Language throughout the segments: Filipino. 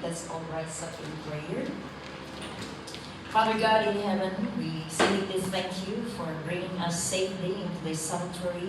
Let's all rise up in prayer. Father God in heaven, we simply thank you for bringing us safely into this sanctuary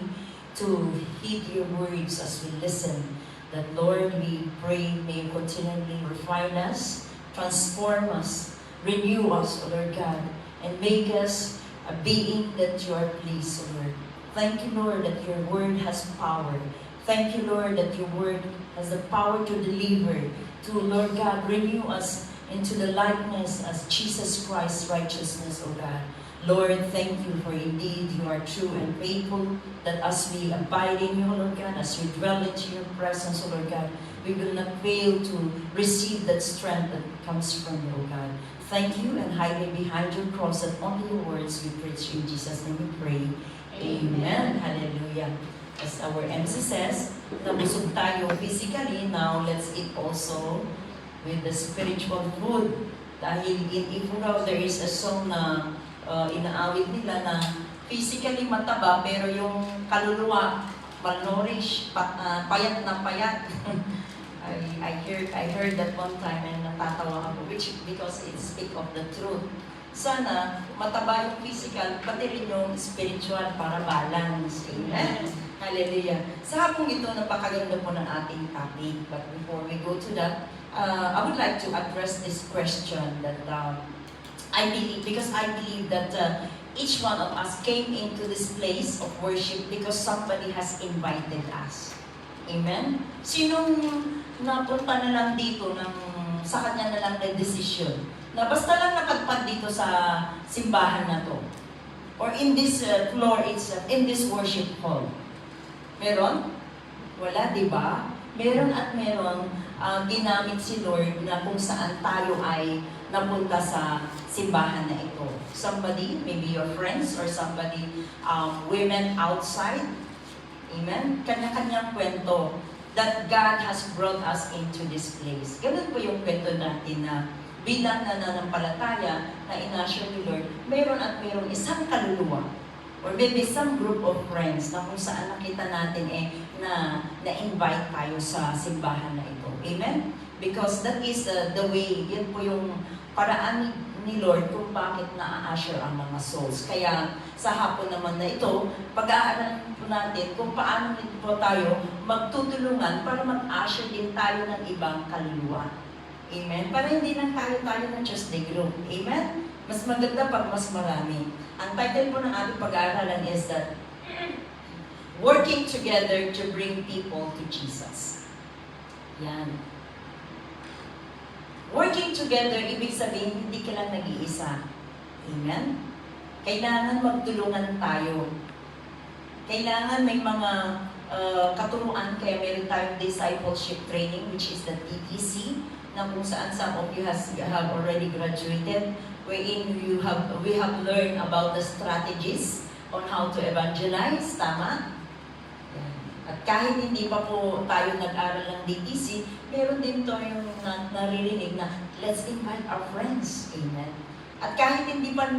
to heed your words as we listen. That Lord, we pray, may you continually refine us, transform us, renew us, O Lord God, and make us a being that you are pleased, O Lord. Thank you, Lord, that your word has power. Thank you, Lord, that your word has the power to deliver, to, Lord God, renew us into the likeness as Jesus Christ's righteousness, O God. Lord, thank you for indeed you are true and faithful, that as we abide in you, Lord God, as we dwell into your presence, O Lord God, we will not fail to receive that strength that comes from you, O God. Thank you, and hide me behind your cross, that only your words we preach. In Jesus' name we pray. Amen. Hallelujah. As our MC says, nabusog tayo physically, now let's eat also with the spiritual food. Dahil in Ifugao, there is a song na inaawit nila na physically mataba, pero yung kaluluwa, malnourished, payat na payat. I heard that one time and natatawa ako, because it speak of the truth. Sana mataba yung physical, pati rin yung spiritual para balance. Amen. Hallelujah. Sa hapong ito, napakaganda po ng ating topic. But before we go to that, I would like to address this question that I believe that each one of us came into this place of worship because somebody has invited us. Amen? Sinong napunta na lang dito sa kanya na lang na decision na basta lang nakagpad dito sa simbahan na to or in this floor itself, in this worship hall? Meron? Wala, di ba? Meron at meron ginamit si Lord na kung saan tayo ay napunta sa simbahan na ito. Somebody, maybe your friends or somebody, women outside. Amen? Kanya-kanyang kwento that God has brought us into this place. Ganun po yung kwento natin na bilang nananampalataya na inasure ni Lord, mayroon at mayroon isang kaluluwa or maybe some group of friends na kung saan nakita natin na-invite tayo sa simbahan na ito. Amen? Because that is the way, yun po yung paraan ni Lord kung bakit na-assure ang mga souls. Kaya sa hapon naman na ito, pag-aaralan po natin kung paano po tayo magtutulungan para mag-assure din tayo ng ibang kaluluwa. Amen? Para hindi lang tayo ng Tuesday group. Amen? Mas maganda pag mas marami. Ang title po ng ating pag-aaralan is that working together to bring people to Jesus. Yan. Working together, ibig sabihin, hindi ka lang nag-iisa. Amen? Kailangan magtulungan tayo. Kailangan may mga katuruan, kaya meron tayong discipleship training, which is the TTC, na kung saan some of you have already graduated, wherein we have learned about the strategies on how to evangelize. Tama? At kahit hindi pa po tayo nag-aral ng DTC, meron din to yung naririnig na, let's invite our friends. Amen. At kahit hindi pa,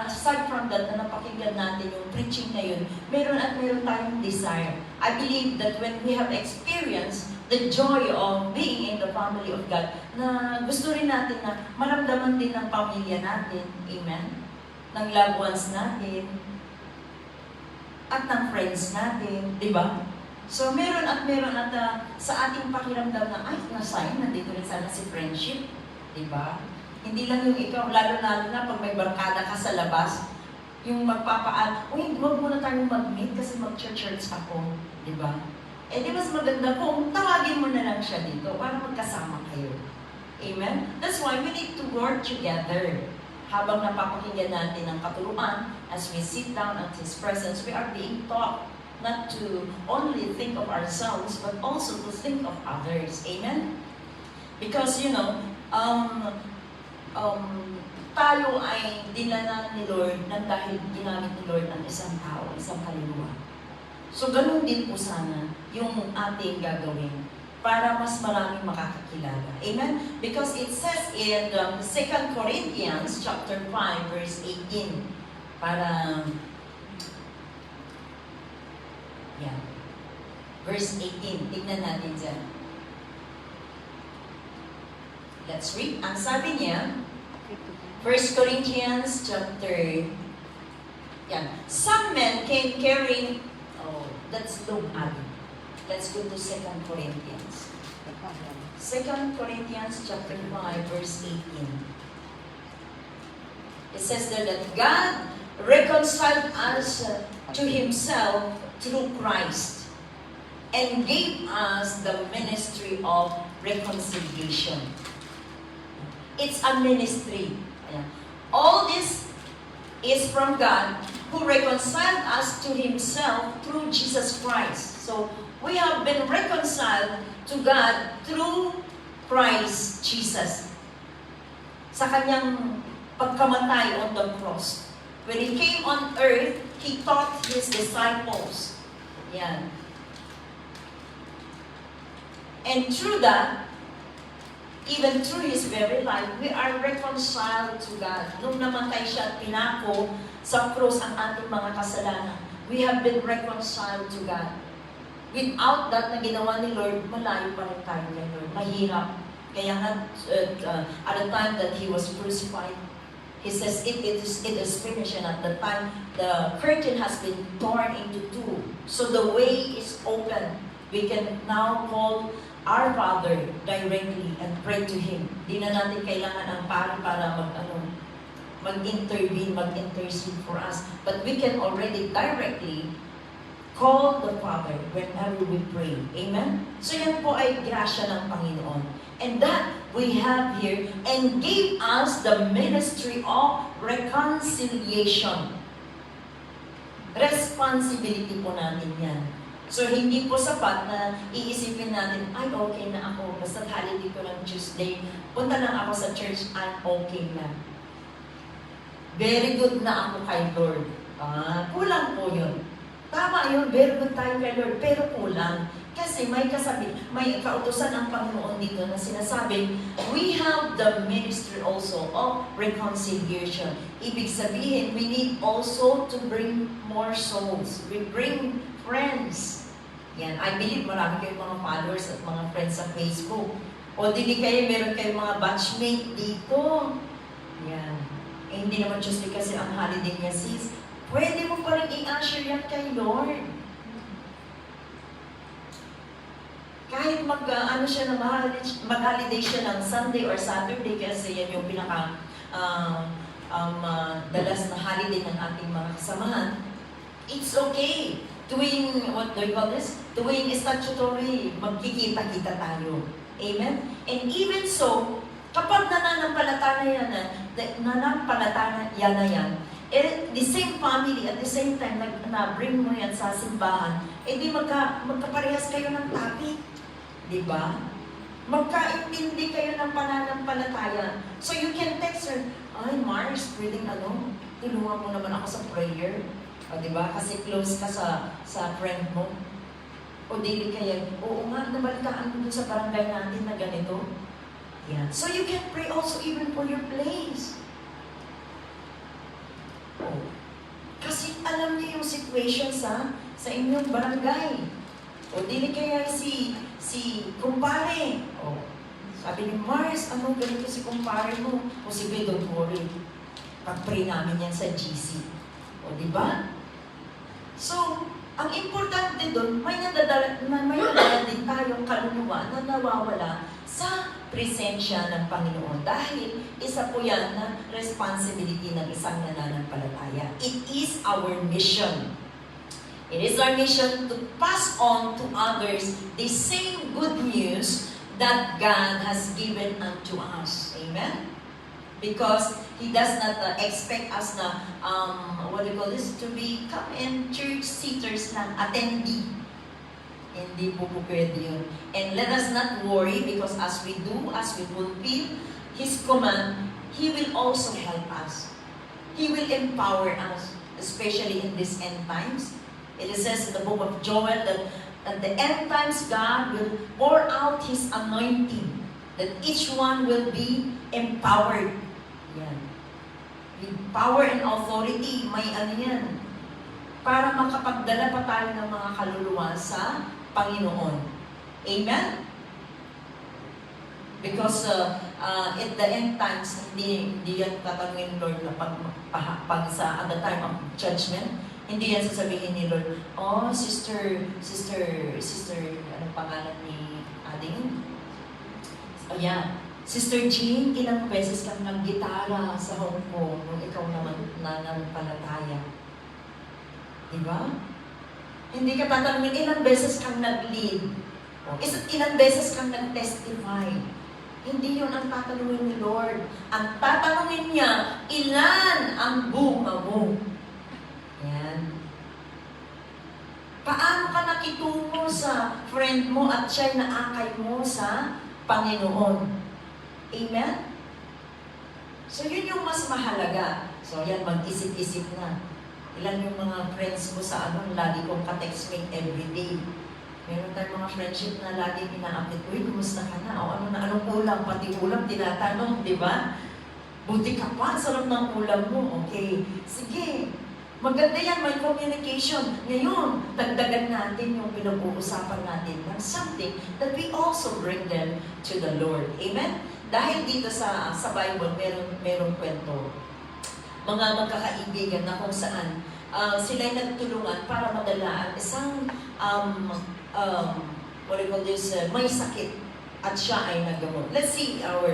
aside from that, na napakinggan natin yung preaching na yun, meron tayong desire. I believe that when we have experienced the joy of being in the family of God, na gusto rin natin na maramdaman din ng pamilya natin. Amen. Ng loved ones natin, at ng friends natin, di ba? So, meron at sa ating pakiramdam na, ay, nasayang, nandito rin sana si friendship, di ba? Hindi lang yung ikaw, lalo na pag may barkada ka sa labas, yung magpapaan, uy, huwag muna tayong mag-meet kasi mag-church ako, di ba? Eh, di mas maganda kung tawagin mo na lang siya dito para magkasama kayo. Amen? That's why we need to work together. Habang napapakinggan natin ang katuruan, as we sit down at His presence, we are being taught not to only think of ourselves, but also to think of others. Amen? Because, tayo ay dinala ni Lord nang dahil ginamit ni Lord ang isang tao, isang kaluluwa. So, ganun din po sana yung ating gagawin para mas maraming makakakilala. Amen? Because it says in 2 Corinthians chapter 5, verse 18, para, verse 18, tignan natin dyan. Let's read. Ang sabi niya, 1 Corinthians chapter, some men came carrying, that's low, Abby. Let's go to 2 Corinthians. 2 Corinthians chapter 5, verse 18. It says there that God reconciled us to Himself through Christ and gave us the ministry of reconciliation. It's a ministry. All this is from God who reconciled us to Himself through Jesus Christ. So, we have been reconciled to God through Christ Jesus. Sa Kanyang pagkamatay on the cross. When He came on earth, He taught His disciples. Yan. And through that, even through His very life, we are reconciled to God. Nung namatay siya at pinako sa cross ang ating mga kasalanan, we have been reconciled to God. Without that na ginawa ni Lord, malayo pa rin tayo kay Lord. Mahirap. Kaya nga, at the time that He was crucified, He says, it is finished. And at the time, the curtain has been torn into two. So the way is open. We can now call our Father directly and pray to Him. Di na natin kailangan ang para mag-intervene, mag-intercede for us. But we can already directly call the Father whenever we pray. Amen? So yan po ay grasya ng Panginoon. And that we have here, and gave us the ministry of reconciliation. Responsibility po natin yan. So, hindi po sapat na iisipin natin, ay, okay na ako, basta holiday ko ng Tuesday, punta lang ako sa church, I'm okay na. Very good na ako kay Lord. Kulang po yun. Tama yun, very good tayo kay Lord, pero kulang. Kasi may kautusan ang Panginoon dito na sinasabi, we have the ministry also of reconciliation. Ibig sabihin, we need also to bring more souls. We bring friends. Yan. I believe marami kayong mga followers at mga friends sa Facebook. O dili kayo, meron kayong mga batchmate dito. Yan. Eh, hindi naman just kasi ang holiday niya, sis. Pwede mo pa rin i-usher yan kay Lord. Kahit mag-holiday siya ng Sunday or Saturday kasi yan yung pinaka dalas na holiday ng ating mga kasamahan. It's okay. Tuwing, what do you call this? Tuwing statutory, magkikita-kita tayo. Amen? And even so, kapag nananampalataya na yan, the same family, at the same time, na-bring mo yan sa simbahan, di magkaparehas kayo ng topic. Diba? Magkaintindi kayo ng pananampalataya. So you can text her, ay Mars, pwedeng tulungan mo naman ako sa prayer. O diba? Kasi close ka sa friend mo. O dili kaya, oo nga, nabalitaan mo dun sa barangay natin na ganito. Yeah. So you can pray also even for your place. Oh. Kasi alam niyo yung situation sa inyong barangay. O dili kaya si kumpare. O, sabi ni Mars, ganito si kumpare mo? O sige, don't worry. Pag-pray namin yan sa GC. O diba? So, ang importante doon, may nadadala din tayong kaluluwa na nawawala sa presensya ng Panginoon. Dahil isa po yan na responsibility ng isang nananampalataya. It is our mission. It is our mission to pass on to others the same good news that God has given unto us. Amen? Because He does not expect us na, to become in church sitters lang, attendee. Hindi po pwede yun. And let us not worry because as we fulfill His command, He will also help us. He will empower us, especially in these end times. It says in the book of Joel that at the end times God will pour out His anointing, that each one will be empowered. Yan. With power and authority, may yan. Para makapagdala pa tayo ng mga kaluluwa sa Panginoon. Amen? Because at the end times, hindi yan tatanungin ni Lord na pag sa at the time of judgment, hindi yan sasabihin ni Lord, oh, sister, anong pangalan ni Ading? Oh, yeah. Sister Jean, ilang beses kang naggitara sa Hong Kong nung ikaw naman nananampalataya. Diba? Hindi ka tatanungin, ilang beses kang nag-lead. Ilang beses kang nag-testify. Hindi yun ang tatanungin ni Lord. Ang tatanungin niya, ilan ang bunga mo? Yan. Paano ka nakitungo sa friend mo at siya'y naakay mo sa Panginoon? Amen? So yun yung mas mahalaga. So yan, mag-isip-isip na. Ilan yung mga friends mo sa lagi kong ka-textmate everyday. Meron tayong mga friendship na lagi ina-update, uy, kumusta ka na? O anong ulam? Pati ulam, tinatanong, di ba? Buti ka pa, sarap ng ulam mo. Okay, sige. Maganda yan, may communication. Ngayon, dagdagan natin yung pinag-uusapan natin ng something that we also bring them to the Lord. Amen? Dahil dito sa Bible, merong kwento. Mga magkakaibigan na kung saan sila'y nagtulungan para madalaan isang what do you call this, may sakit at siya ay nagamot. Let's see our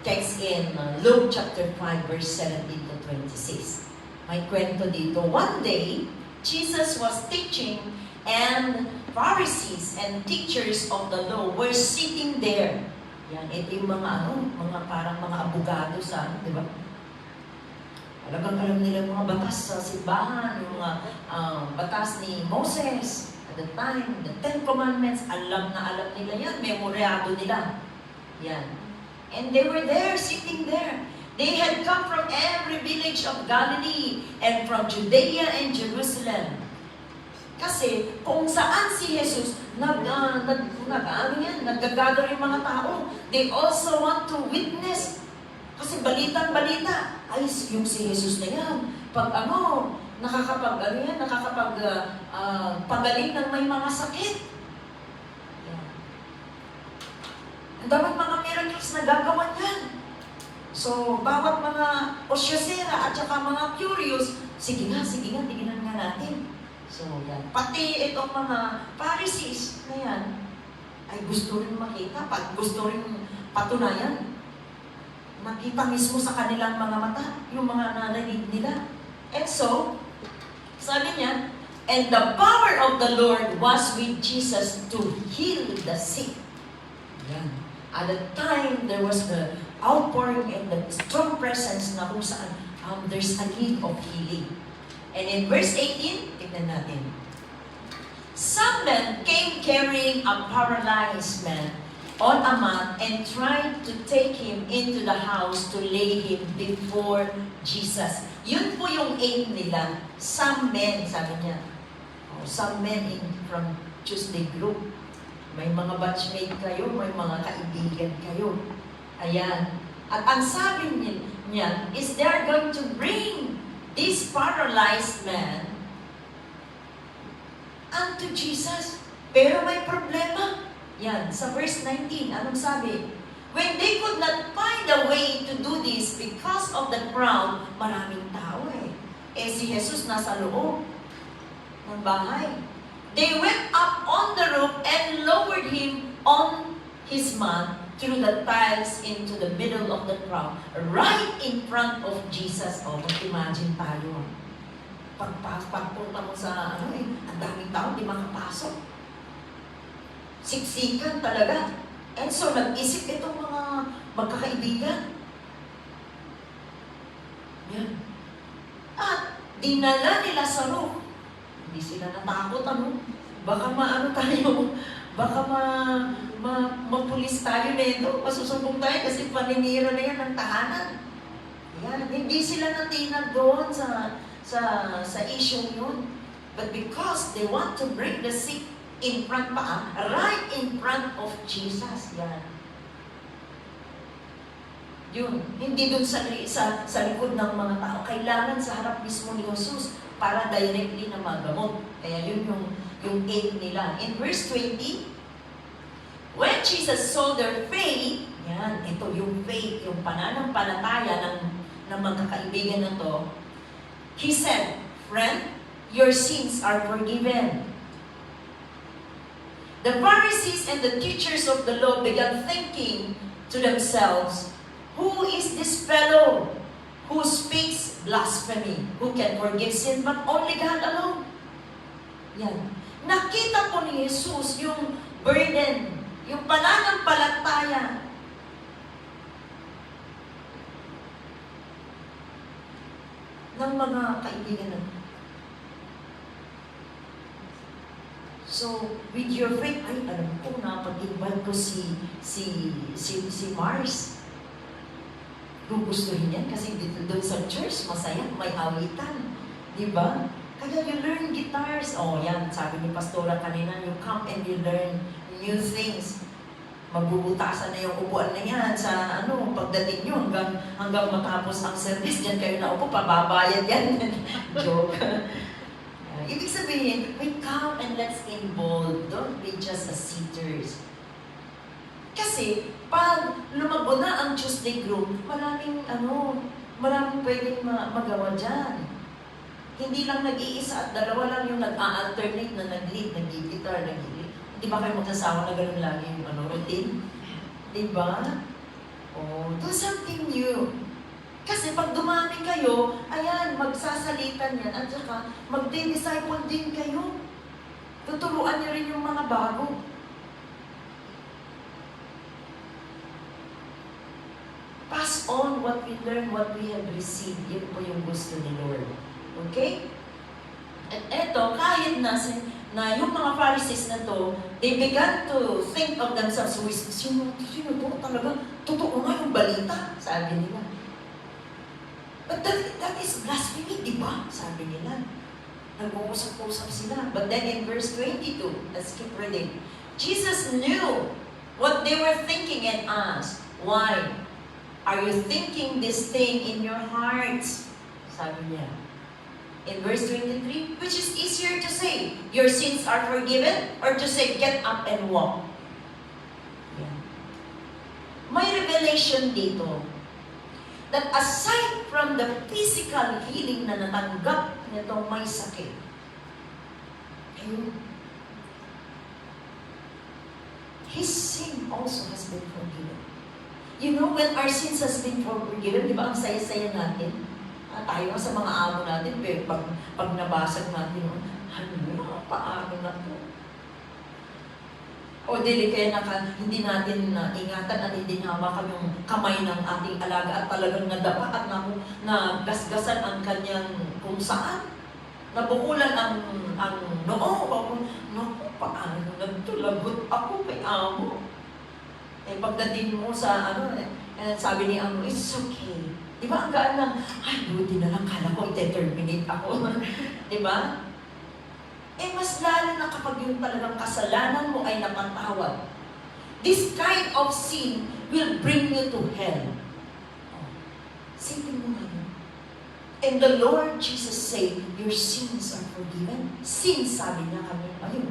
text in Luke chapter 5 verse 17 to 26. May kwento dito. One day, Jesus was teaching and Pharisees and teachers of the law were sitting there. Yan, ito yung mga parang mga abogado sa, di ba? Alam nila yung mga batas sa simbahan, yung mga batas ni Moses. At the time, the Ten Commandments, alam nila yan, memoryado nila. Yan. And they were there, sitting there. They had come from every village of Galilee and from Judea and Jerusalem. Kasi kung saan si Jesus naggagather yung mga tao, they also want to witness. Kasi balitang-balita, ay yung si Jesus na yan. Pag pagaling ng may mga sakit. Yan. Ang daming mga miracles na gagawa niyan. So, bawat mga osyosera at saka mga curious, sige nga, tingnan nga natin. So, yan. Pati itong mga Pharisees na yan, ay gusto rin makita, gusto rin patunayan. Nakita mismo sa kanilang mga mata, yung mga narinig nila. And so, sabi niya, and the power of the Lord was with Jesus to heal the sick. Yan. At the time, there was the outpouring and the strong presence na kung saan there's a need of healing. And in verse 18, tignan natin. Some men came carrying a paralyzed man on a mat and tried to take him into the house to lay him before Jesus. Yun po yung aim nila. Some men, sabi niya. Some men from Tuesday group. May mga batchmate kayo, may mga kaibigan kayo. Ayan. At ang sabi niya is they're going to bring this paralyzed man unto Jesus. Pero may problema. Yan, sa verse 19, anong sabi? When they could not find a way to do this because of the crowd, maraming tao si Jesus nasa loob ng bahay. They went up on the roof and lowered him on his mat through the tiles into the middle of the crowd, right in front of Jesus. Mag-imagine tayo. Pagpunta mo sa, ang daming tao, di makapasok. Siksikan talaga. And so, nag-isip itong mga magkakaibigan. Yan. At, dinala nila sa roof. Hindi sila natakot, Baka baka mapulis tayo nito. Masusumbong tayo kasi paninira na yan ng tahanan. Yan. Hindi sila natinag doon sa issue yun. But because they want to bring the sick in front right in front of Jesus. Yan. Yun. Hindi dun sa likod ng mga tao. Kailangan sa harap mismo ni Jesus para directly na magamot. Kaya yun yung aim nila. In verse 20, When Jesus saw their faith, yan, ito yung faith, yung pananampalataya ng magkakaibigan na to, He said, "Friend, your sins are forgiven." The Pharisees and the teachers of the law began thinking to themselves, "Who is this fellow who speaks blasphemy? Who can forgive sin but only God alone?" Yan. Nakita po ni Jesus yung burden, yung pananampalataya ng mga kaibigan natin. So, with your faith, ay, alam ko na, pag-invite ko si Mars, gugustuhin yan kasi dito doon sa church, masaya, may awitan. Diba? Kaya you learn guitars. Oh, yan, sabi ni Pastora kanina, you come and you learn new things. Magbubutasan na yung upuan na yan sa pagdating nyo hanggang matapos ang service. Diyan kayo na upo, pababayad yan. Joke. Ibig sabihin, we come and let's involve. Don't be just as sitters. Kasi, pag lumago na ang Tuesday group, maraming pwedeng magawa dyan. Hindi lang nag-iisa at dalawa lang yung nag-a-alternate na nag-lead, nag-guitar, nag-lead. Di ba kayo magsasawa na gano'n lagi yung routine? Di ba? Oh, do something new. Kasi pag dumami kayo, ayan, magsasalitan yan at saka magdi-disciple din kayo. Tuturuan niyo rin yung mga bago. Pass on what we learn, what we have received. Yun po yung gusto ni Lord. Okay? At eto, kahit na yung mga Pharisees na to, they began to think of themselves, sino to talaga? Totoo nga yung balita, sabi nila. But that is blasphemy, di ba? Sabi nila. Nag-uusap-usap sila. But then in verse 22, let's keep reading. Jesus knew what they were thinking and asked, "Why are you thinking this thing in your hearts?" Sabi niya. In verse 23, which is easier to say, "Your sins are forgiven," or to say, "Get up and walk"? Yeah. May revelation dito that aside from the physical healing na natanggap nitong may sakit, his sin also has been forgiven. You know, when our sins has been forgiven, di ba ang saya-saya natin? Tayo nga sa mga amo natin, pag nabasag natin, paano na to? O dili kaya hindi natin ingatan at hindi hawakan yung kamay ng ating alaga at talagang nadapa at nagasgasan ang kanyang kung saan. Nabukulan ang noo. Naku, paano nagtulagot ako kay amo? Pagdating mo sa sabi ni amo, "It's okay." Di ba ang gaan lang, "Ay, buti na lang, kala ko i-terminate ako." Di ba? Mas lalo na kapag yung talagang kasalanan mo ay napatawad. This kind of sin will bring you to hell. Sipin mo ngayon. And the Lord Jesus said, "Your sins are forgiven." Sins, sabi niya kami, ayun.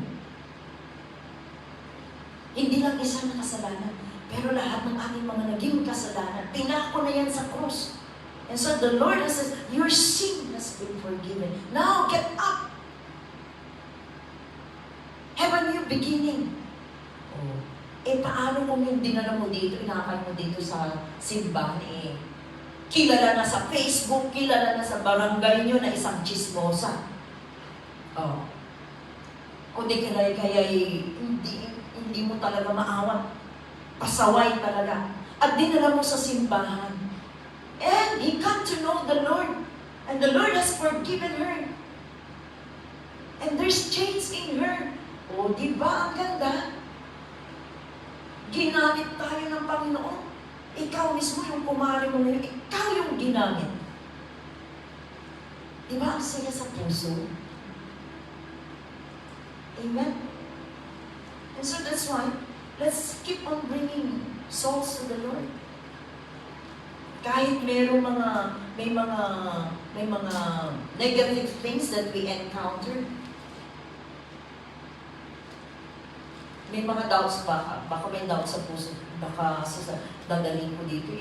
Hindi lang isa na kasalanan, pero lahat ng ating mga naging kasalanan, pinako na yan sa krus. And so the Lord has said, "Your sin has been forgiven. Now get up. Have a new beginning." Paano kung yung dinala mo dito, inakay mo dito sa simbahan, kilala na sa Facebook, kilala na sa barangay nyo na isang chismosa. O di kaya hindi mo talaga maawat. Pasaway talaga. At dinala mo sa simbahan. And he come to know the Lord. And the Lord has forgiven her. And there's change in her. O, di ba ang ganda? Ginamit tayo ng Panginoon. Ikaw mismo yung kumari mo ngayon. Ikaw yung ginamit. Di ba ang saya sa puso? Amen? And so that's why, let's keep on bringing souls to the Lord. Kahit may mga negative things that we encounter, May mga doubts ba? Baka may doubts sa puso. Baka sa dadalhin ko dito,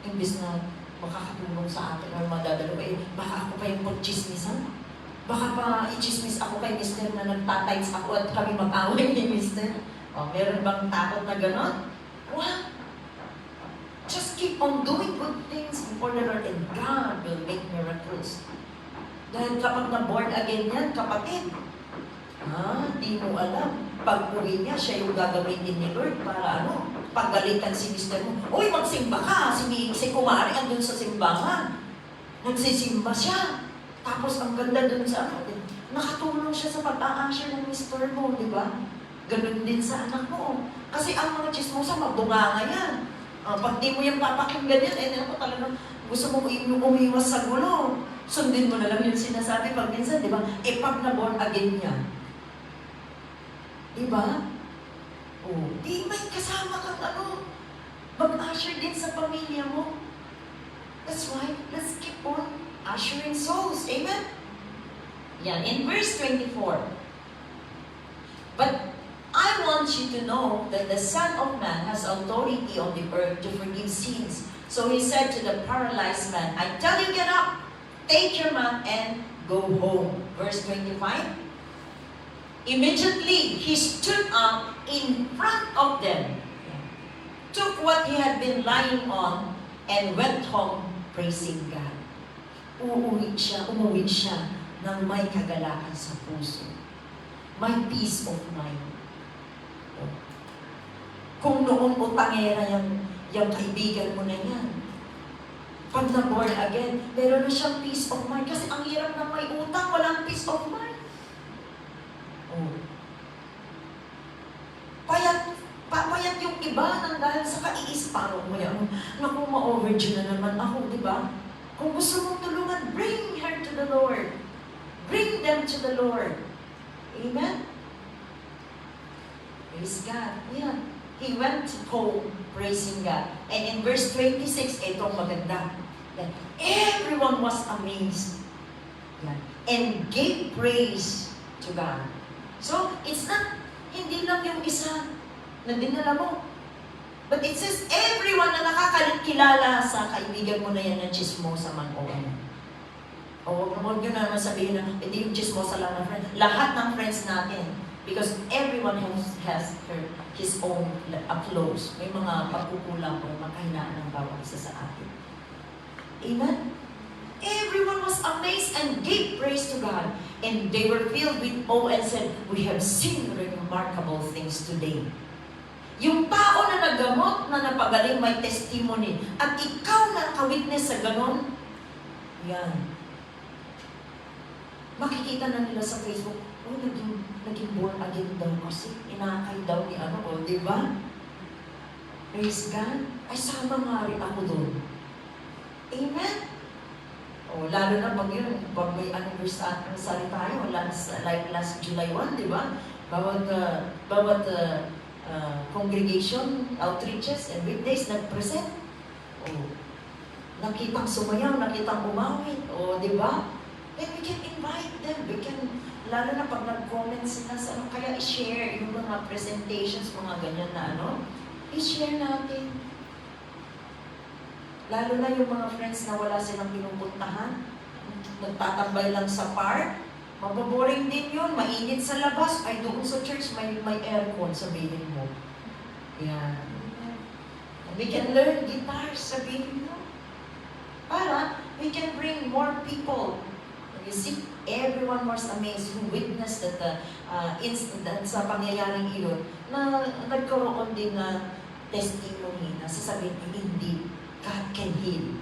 imbis na makakatulong sa atin or madadalo, baka ako pa yung pag-chismisan. Baka pa i-chismis ako kay Mr. na nagtatights ako at kami mag-away ni Mr. Meron bang takot na gano'n? Well, just keep on doing good things before the Lord and God will make miracles. Dahil kapag na-born again yan, kapatid, di mo alam. Pag uwi niya, siya yung gagamitin ni Lord para paggalitan si Mr. mo. Uy, magsimba ka! Si Kumari andun sa simbahan. Nagsisimba siya. Tapos ang ganda dun sa nakatulong siya sa pag-a-usher ng Mr. mo, di ba? Ganun din sa anak mo. Kasi ang mga chismosa, mabunganga yan. Pag di mo yung papakinggan yan, talagang gusto mo umiwas sa gulo. Sundin mo na lang yung sinasabi pag minsan, di ba? Pag na-born again niya, di ba? Di may kasama kang mag-usher din sa pamilya mo. That's why, let's keep on ushering souls. Amen? Yan, in verse 24. But I want you to know that the Son of Man has authority on the earth to forgive sins. So he said to the paralyzed man, I tell you, get up, take your mat, and go home. Verse 25. Immediately he stood up in front of them, took what he had been lying on, and went home praising God. Umuwi siya ng may kagalakan sa puso. May peace of mind. Kung noon utangera yung kaibigan mo na yan, pag na-born again, meron na siyang peace of mind. Kasi ang hirap na may utang, walang peace of mind. Payat yung iba nang dahil sa kaiisparong mo yan. Naku, ma-overdue na naman ako, di ba? Kung gusto mong tulungan, bring her to the Lord. Bring them to the Lord. Amen? Praise God. Yeah. He went home praising God. And in verse 26, itong maganda. That everyone was amazed. Yeah. And gave praise to God. So, it's not, hindi lang yung isa na dinala mo. But it says, everyone na nakakilala sa kaibigan mo na yan na chismosa man o ano. O huwag nyo naman sabihin na, hindi yung chismosa lang na friend. Lahat ng friends natin. Because everyone has his own flaws. May mga pagkukulang o makahinaan ng bawat isa sa atin. Amen? Everyone was amazed and gave praise to God. And they were filled with awe and said, we have seen remarkable things today. Yung tao na nagamot, na napagaling, may testimony. At ikaw na nakawitness sa ganon, yan. Makikita na nila sa Facebook, naging born again daw kasi. Inakay daw ni di ba? Praise God. Ay, sama nga rin ako doon. Amen? Lalo na pag may anniversary tayo, like last July 1, di ba? Bawat congregation, outreaches, and weekdays nag-present. Nakitang sumayaw, nakitang umawit. Di ba? Then we can invite them. We can, lalo na pag nag-comment sila sa kaya i-share yung mga presentations, mga ganyan na i-share natin. Lalo na yung mga friends na wala silang pinupuntahan, nagtatambay lang sa park, maboboring din yun, mainit sa labas, ay doon sa church may aircon, sabihin mo. Yan. We can learn guitar, sabihin mo. Para we can bring more people. You see, everyone was amazed who witnessed that sa pangyayaring iyon na nagkaroon din na testimony na sasabihin, hindi, God can heal.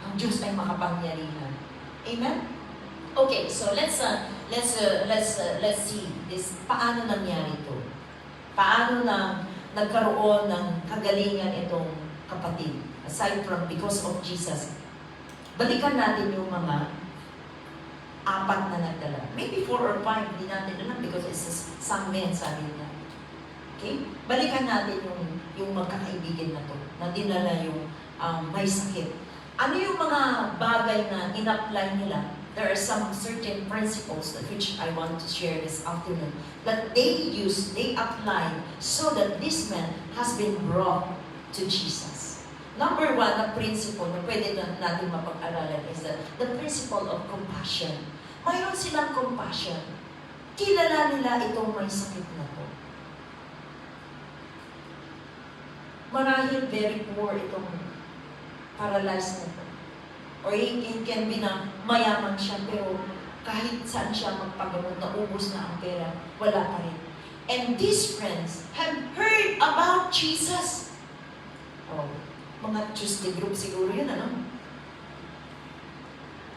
Ang Diyos ay makapangyarihan. Amen? Okay, so let's see this. Paano nangyari ito? Paano na nagkaroon ng kagalingan itong kapatid? Aside from because of Jesus. Balikan natin yung mga 4 na nagdala. Maybe 4 or 5, hindi natin alam because it's some men, sabi niya. Okay? Balikan natin yung magkakaibigan na to, na dinala yung may sakit. Ano yung mga bagay na in-apply nila there are some certain principles that which I want to share this afternoon that they apply so that this man has been brought to Jesus. Number one, na principle na pwede natin mapag-aralan is that the principle of compassion. Mayroon silang compassion. Kilala nila itong may sakit na to. Marahil very poor itong paralyzed na to. Or it can be na mayaman siya, pero kahit saan siya magpagamot, naubos na ang pera, wala pa rin. And these friends have heard about Jesus. Oh, mga Tuesday group siguro yun, ano?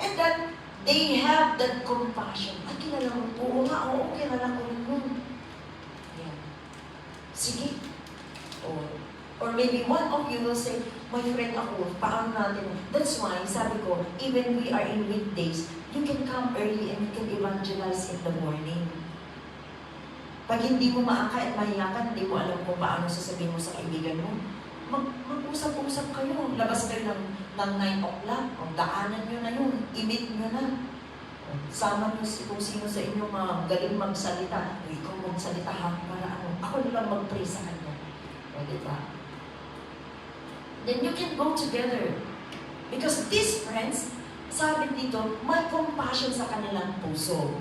And that they have that compassion. Ay, kilala mo, oo nga, oo, kilala ko rin yun. Yeah. Sige. Or maybe one of you will say, my friend ako, paano natin? That's why, sabi ko, even we are in weekdays, you can come early and you can evangelize in the morning. Pag hindi mo maaka at mahiyakan, hindi mo alam kung paano sasabihin mo sa kaibigan mo, mag-usap-usap kayo. Labas kayo ng 9 o'clock. O, daanan nyo na yun. I-meet nyo na. Sama nyo kung sino sa inyo galing magsalita. O, ikaw magsalita ha, para ano. Ako lang mag-pray sa kanya. O, diba? Then you can go together. Because these friends, sabi dito, may compassion sa kanilang puso.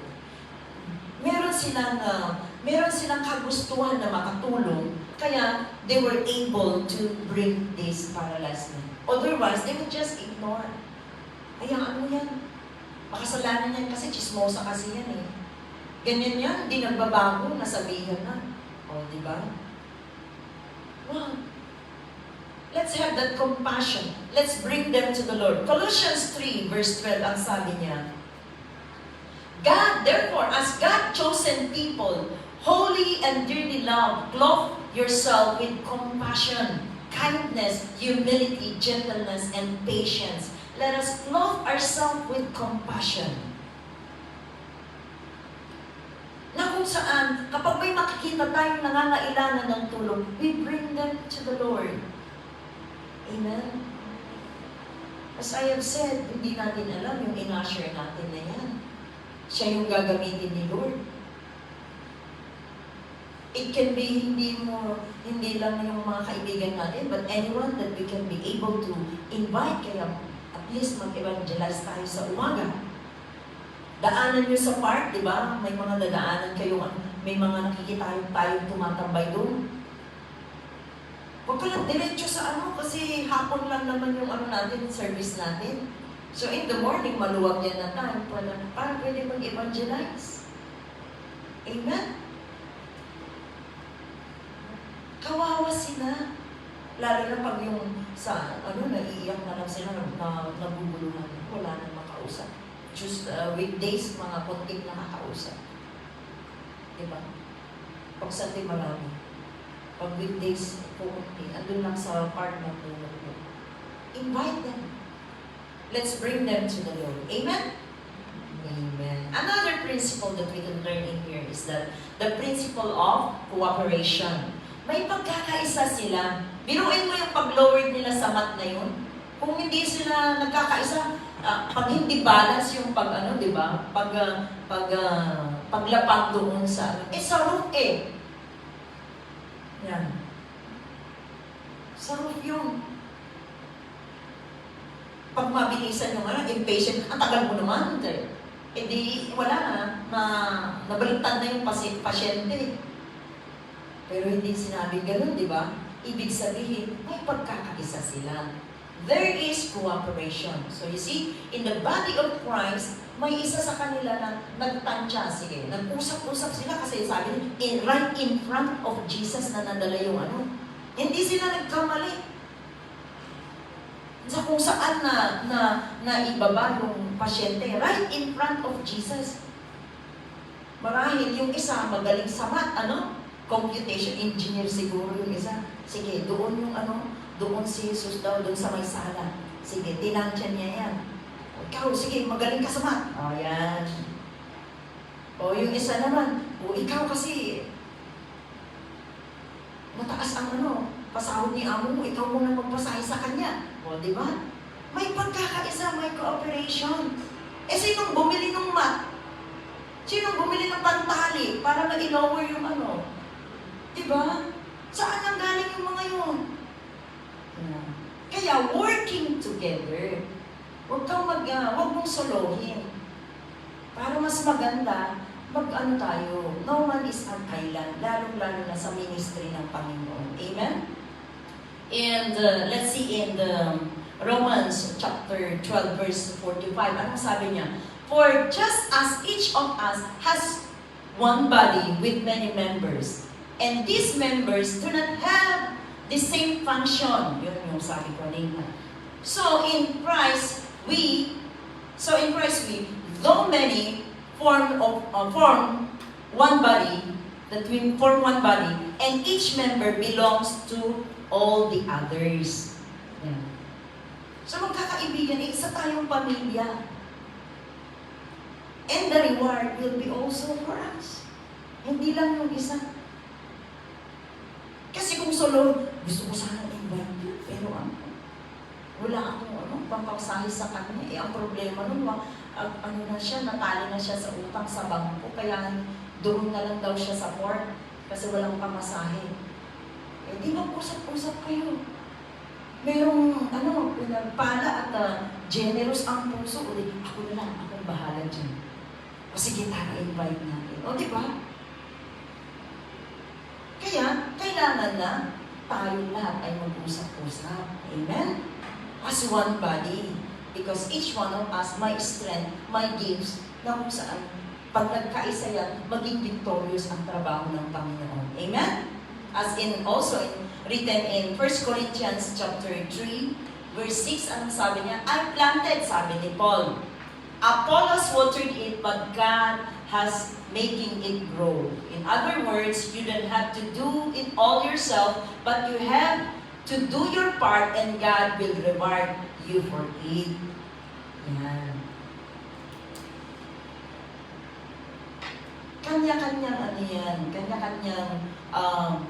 Meron silang kagustuhan na makatulong, kaya they were able to bring this paralyzed man. Otherwise, they would just ignore. Ayang ano yan? Makasalanan yan kasi chismosa kasi yan eh. Ganyan yan, hindi nagbabago, nasabihan na. O, di ba? Wow. Let's have that compassion. Let's bring them to the Lord. Colossians 3 verse 12, ang sabi niya, God, therefore, as God-chosen people, holy and dearly loved, clothe yourself with compassion, kindness, humility, gentleness, and patience. Let us clothe ourselves with compassion. Na kung saan, kapag may makikita tayong nangangailangan ng tulong, we bring them to the Lord. Amen? As I have said, hindi natin alam yung in-usher natin na yan. Siya yung gagamitin ni Lord. It can be hindi lang yung mga kaibigan natin, but anyone that we can be able to invite, kaya at least mag-evangelize tayo sa umaga. Daanan nyo sa park, di ba? May mga dadaanan kayo, may mga nakikita tayong tumatambay doon. Huwag ka lang diretso sa kasi hapon lang naman yung natin, service natin. So in the morning, maluwag yan na time para pwede mag-evangelize. Amen? Kawawa sila. Lalo na pag yung naiiyak na lang sila, nabubuluhan. Wala nang makausap. Just weekdays, mga konting nakakausap. Diba? Pag Sunday, marami. Pag weekdays, pumunti, andun lang sa part ng tulog mo. Invite them. Let's bring them to the Lord. Amen? Amen. Another principle that we can learn in here is that the principle of cooperation. May pagkakaisa sila. Biruin mo yung pag-lowered nila sa mat na yun. Kung hindi sila nagkakaisa, pag hindi balance yung di ba? Paglapag doon sa sarap eh. Yan. Sarap yun. Pag mabilisan yung impatient, ang tagal mo naman. Di, wala na, nabaliktad na yung pasyente. Pero hindi sinabi ganun, di ba? Ibig sabihin, may pagkakaisa sila. There is cooperation. So you see, in the body of Christ, may isa sa kanila na nagtansya, sige, nag-usap-usap sila kasi sabi right in front of Jesus na nadala yung Hindi sila nagkamali. Sa kung saan na ibaba yung pasyente, right in front of Jesus. Marahil yung isa magaling sa math, computation engineer siguro yung isa. Sige, doon yung doon si Jesus daw, doon sa may sala. Sige, tinansya niya yan. Ikaw, sige, magaling ka sa math. O, yan. O, yung isa naman, ikaw kasi, mataas ang pasahod ni amo mo, ikaw muna magpasahe sa kanya. O, di ba? May pagkakaisa, may cooperation. Eh, sinong bumili ng mat? Sinong bumili ng pantali para ma-lower yung ano? Diba? Saan ang galing yung mga yun? Kaya working together, huwag mong solohin. Para mas maganda, mag-ano tayo, no one is an island, lalong-lalo na sa ministry ng Panginoon. Amen? And let's see in the Romans chapter 12 verse 45, anong sabi niya? For just as each of us has one body with many members, and these members do not have the same function. Yun yung sabi ko kanina. So in Christ, though many form one body, that we form one body, and each member belongs to all the others. Yeah. So magkakaibigan, isa tayong pamilya. And the reward will be also for us. Hindi lang yung isa. Kasi kung solo, gusto ko sana invite yun, pero wala akong pampasahe sa kanya. Eh, ang problema nun, natali na siya sa utang sa bangko, kaya doon na lang daw siya sa port, kasi walang pamasahe. Eh, di ba usap-usap kayo? Merong, pinagpala at generous ang puso, ako na lang, akong bahala dyan. O sige, invite natin. O, di ba? Kaya, kailangan na tayo lahat ay mag-usap-usap. Amen? As one body. Because each one of us, my strength, my gifts, na kung saan, pag nagkaisa yan, maging victorious ang trabaho ng Panginoon. Amen? As in, also, written in 1 Corinthians chapter 3, verse 6, anong sabi niya? I planted, sabi ni Paul. Apollos watered it, but God has making it grow. In other words, you don't have to do it all yourself, but you have to do your part and God will reward you for it. Yan. Kanya-kanyang kanya-kanyang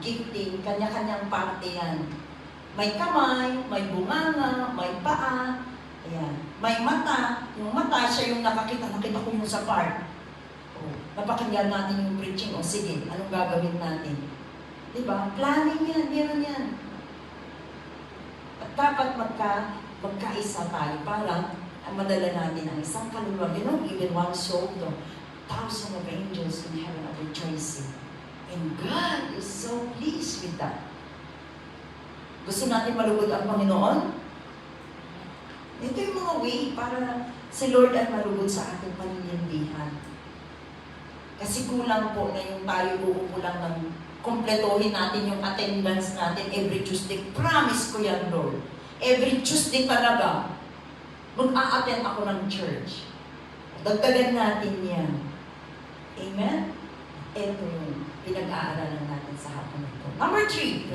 gifting, kanya-kanyang parte yan. May kamay, may bunganga, may paa, ayan. May mata, yung mata siya yung nakita ko yung sa part. Napakinggan natin yung preaching, o sige, anong gagawin natin? Diba? Planning yan, meron yan. At dapat magkaisa tayo para madala natin ang isang kaluluwa. You know, even one soul, 1,000 of angels in heaven are rejoicing. And God is so pleased with that. Gusto natin malugod ang Panginoon? Ito yung mga way para si Lord ay malugod sa ating paninindihan. Kasi kulang po na yung tayo uupo lang ng kumpletohin natin yung attendance natin every Tuesday. Promise ko yan, Lord. Every Tuesday talaga, mag-a-attend ako ng church. Dagdagan natin yan. Amen? Ito yung pinag-aaralan natin sa hapon ito. Number 3.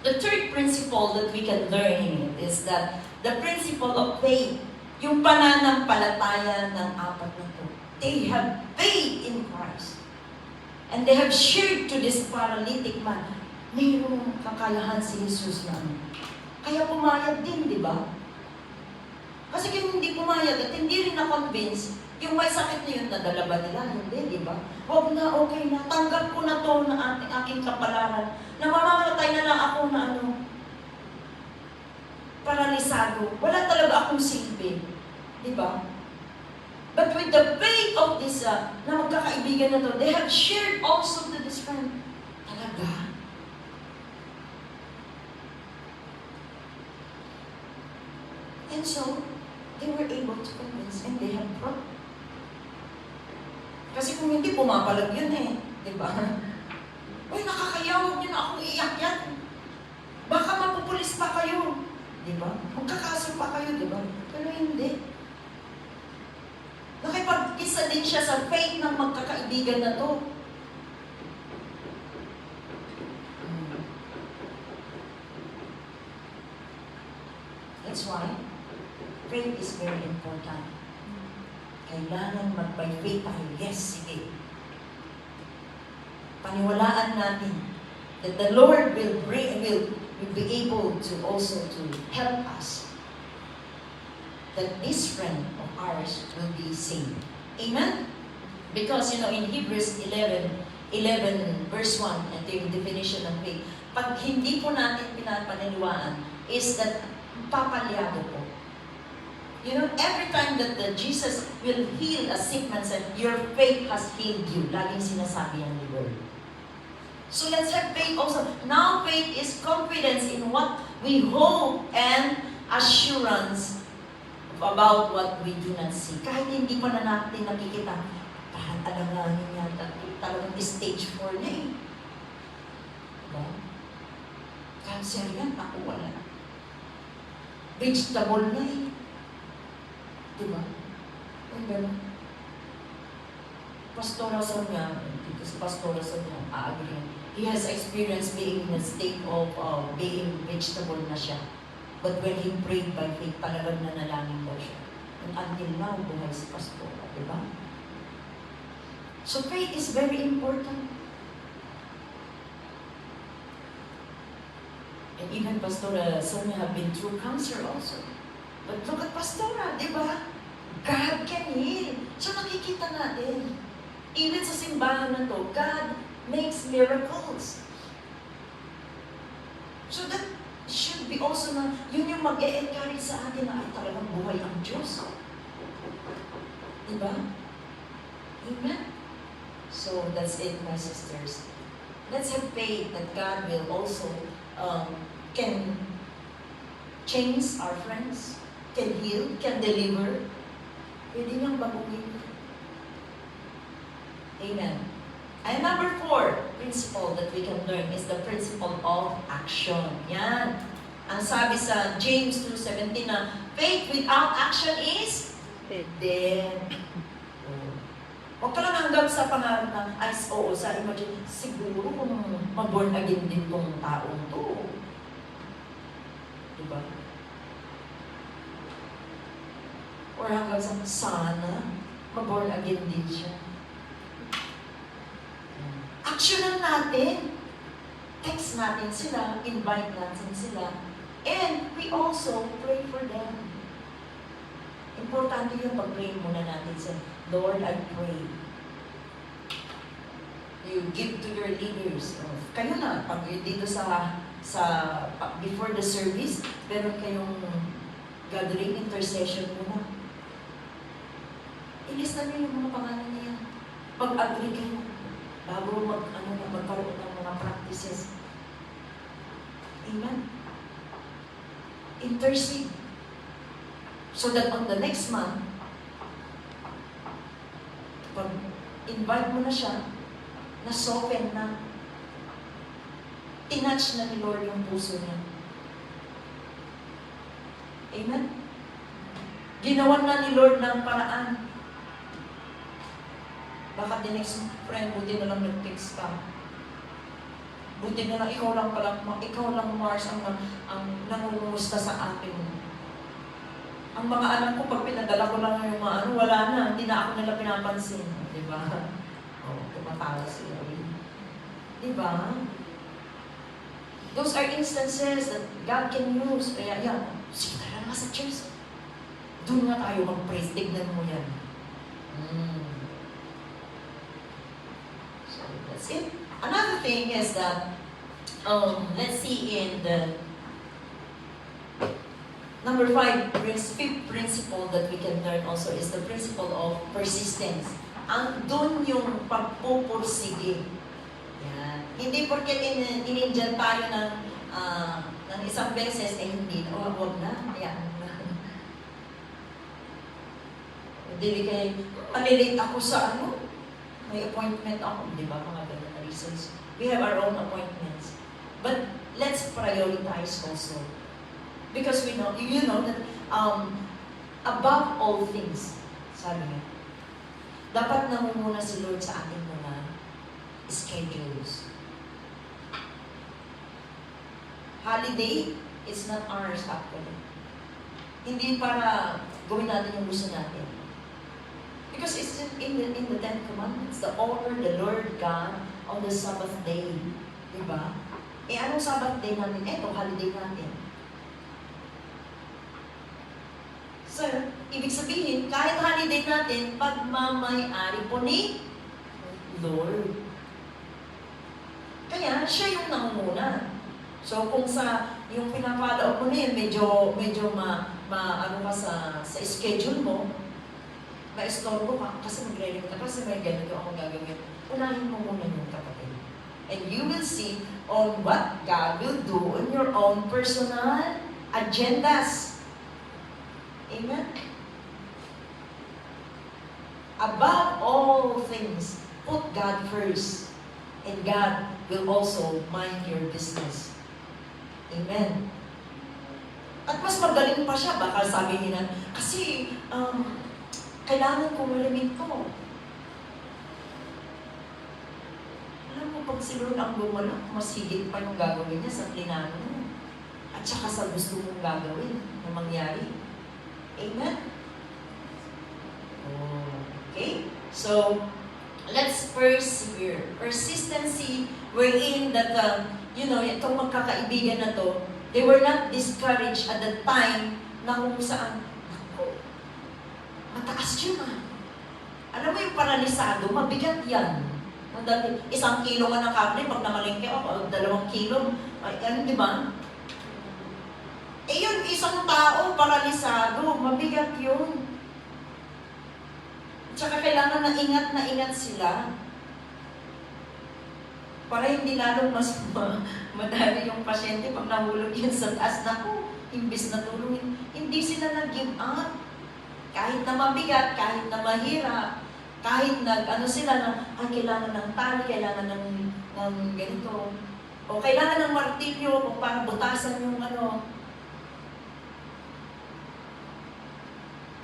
The third principle that we can learn in it is that the principle of faith, yung pananampalataya ng apat na ito. They have faith in Christ. And they have shared to this paralytic man. Mayroong kakayahan si Jesus na kaya pumayag din, di ba? Kasi kung hindi pumayag at hindi rin na-convince, yung may sakit na yun, nadala ba nila? Hindi, di ba? Huwag na, okay na. Tanggap ko na to na aking kapalaran. Na mamamatay na lang ako na paralisado. Wala talaga akong silbi. Di ba? But with the faith of this, na magkakaibigan na to, they have shared also to this friend. Talaga? And so, they were able to convince and they have brought. Kasi kung hindi, pumapalag yun eh. Diba? Uy, nakakayaw, huwag niyo na akong iiyak yan. Baka mapupulis pa kayo. Diba? Magkakaso pa kayo, diba? Pero hindi. Nakipag-isa din siya sa faith ng magkakaibigan na to. That's why faith is very important. Kailangan by faith tayo. Yes, sige. Paniwalaan natin that the Lord will be able to also to help us. that this friend of ours will be saved. Amen? Because, in Hebrews 11 verse 1, ito yung definition ng faith. Pag hindi po natin pinapaniniwaan, is that papalyado po. Every time that Jesus will heal a sick man, said, your faith has healed you. Laging sinasabi yan ni Lord. So let's have faith also. Now faith is confidence in what we hope and assurance about what we do not see. Kahit hindi pa na natin nakikita, parang alanganin yata. Talagang stage 4 na eh. Diba? Cancer yan, ako wala. Vegetable na eh. Diba? Ang gano'n. Pastora Sonia, because Pastora Sonia, agree. He has experienced being in a state of being vegetable na siya. But when he prayed by faith, talagang nanalangin daw siya. And until now, buhay si Pastora. Diba? So faith is very important. And even Pastora Sonia have been through cancer also. But look at Pastora, di ba? God can heal. So nakikita natin. Even sa simbahan na to, God makes miracles. So that should be also na, yun yung mag-e-encourage sa atin na ay talagang buhay ang Diyos. Di ba? Amen? So that's it, my sisters. Let's have faith that God will also can change our friends, can heal, can deliver. Pwede niyang baguhin. Amen. And number 4 principle that we can learn is the principle of action. Yan. Ang sabi sa James 2:17 na, faith without action is dead. Huwag ka lang hanggang sa pangarap na, sa imagine, siguro kung mag-born again din tong taong to. Diba? Or hanggang sa, sana, mag-born again din siya. Actionan natin. Text natin sila, invite natin sila, and we also pray for them. Importante yung pag-pray muna natin sa Lord, I pray. You give to your leaders. Kayo na, pag dito before the service, meron kayong gathering, intercession muna. Ilista niyo yung mga pangalan niya. Pag-agree kayo, bago magkaroon ng mga practices. Amen. Intercede. So that on the next month, pag invite mo na siya, na-soften na, tinouch na ni Lord yung puso niya. Amen? Ginawan na ni Lord ng paraan. Baka the next friend, buti na lang nag-text ka. Buti na lang, ikaw lang Mars, ang nangungumusta sa akin. Ang mga anak ko, pag pinadala ko lang yung mga wala na, hindi na ako nila pinapansin. Diba? Tumatawa sila. Diba? Those are instances that God can use. Kaya yan, sige tara nga sa church. Doon nga tayo mag-praise. Tignan mo yan. So, that's it. Another thing is that, let's see in the number 5, fifth principle that we can learn also is the principle of persistence. Doon yung pagpupursige. Yan. Hindi porket in-Indian tayo ng isang beses, hindi. Huwag na. Ayan. Hindi kayo, malilate ako sa may appointment ako. Di ba? Mga ganun na reasons. We have our own appointments. But let's prioritize also. Because you know that above all things, sabi niya, dapat namumuna si Lord sa ating mga schedules. Holiday, it's not ours actually. Hindi para gawin natin yung gusto natin. Because it's in the Ten Commandments, the honor the Lord God on the Sabbath day. Diba? Anong Sabbath day natin? Eto, holiday natin. Sir, ibig sabihin, kahit holiday natin, pagmamay-ari po ni Lord. Kaya, siya yung nangunguna. So, kung sa yung pinapalaw mo na yun, medyo ano ka sa schedule mo, ma-estorbo ka, kasi magre-limit ka, kasi may ganito ako gagawin. Unahin mo muna yung kapatid. And you will see on what God will do on your own personal agendas. Amen? Above all things, put God first. And God will also mind your business. Amen. At mas magaling pa siya, baka sabi nila, kasi kailangan ko malamit ko. Alam mo, pag si Lord ang gumawa, mas higit pa yung gagawin niya sa plinano mo. At saka sa gusto mong gagawin na mangyari. Amen? Okay? So, let's persevere. Persistency wherein that, itong magkakaibigan na to, they were not discouraged at the time na kung saan, mataas yun Alam mo yung paralisado, mabigat yan. Isang kilo nga ng karne, pag namalingke ako, 2 kilo, di ba? Yun, isang tao, paralisado, mabigat yun. Tsaka kailangan na ingat sila para hindi lalong mas madali yung pasyente pag nahulog yun sa taas. Naku, imbis na tulungin, hindi sila nag-give up. Kahit na mabigat, kahit na mahirap, kahit sila na, kailangan ng tali, kailangan ng ganito, o kailangan ng martilyo kung para butasan yung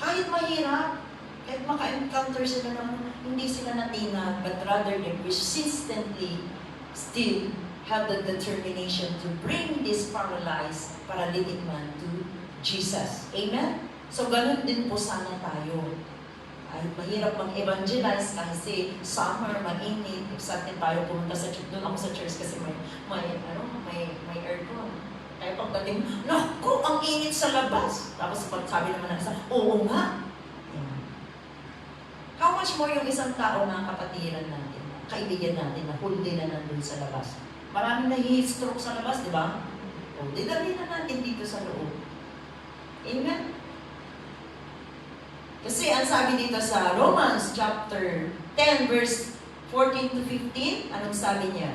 kahit mahirap, kahit maka-encounter sila ng hindi sila natinag, but rather they persistently still have the determination to bring this paralytic man to Jesus. Amen? So, ganun din po sana tayo. Ay, mahirap mag-evangelize kasi summer, mainit. Excited tayo pumunta sa church. Doon ako sa church kasi may aircon. Kaya pagdating, naku, ang init sa labas. Tapos sabi naman ng isa, oo nga. How much more yung isang tao na kapatiran natin, kaibigan natin, na whole day na nandun sa labas. Maraming nahi-stroke sa labas, di ba? O, dinali na natin dito sa loob. Amen? Kasi ang sabi dito sa Romans chapter 10, verse 14 to 15, anong sabi niya?